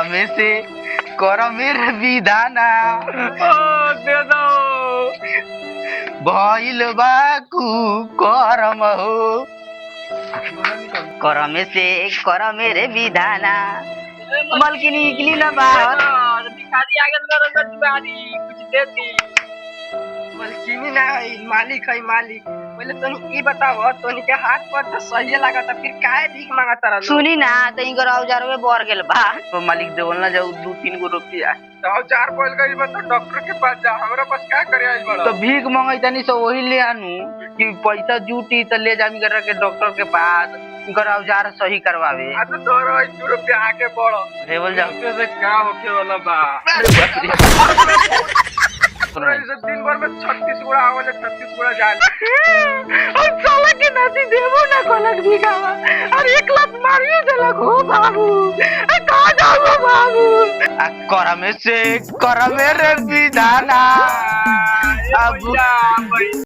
में से कर मेरे विधाना दे दो भइल बाकू करम हो कर में से कर मेरे विधाना मलकिनी निकली ना बाहर भिखारी आगे लगा दुआरी कुछ दे दी मलकिनी ना है मालिक है मालिक। पहले तनी ई बताओ तनी के हाथ पर तो सही लागत फिर काहे भीख मांगता रह सुनी ना तो इनकर औजार में बर गेल बा तो मालिक देवल ना जाऊ 2-3 गो रुपया तो हजार बोल गई बता डॉक्टर के पास जा हमरा पास क्या करे आइल बड़ा तो भीख मांगई तनी सो वही ले आनू कि पैसा जुटी तो ले जामी कर के डॉक्टर के पास इनकर औजार सही करवावे आ तो दो रुपया आगे बढ़ो देवल जाऊ से का होके वाला बा अरे बाप रे पूरा इसे दिन भर में 36 गुड़ा आवले 36 गुड़ा जाए और साला के नाती देवो ना कोलक भिखावा और एक लात मारियो देलक हो बाबू कहां जाओ बाबू कर में से कर मेरे विधाना अब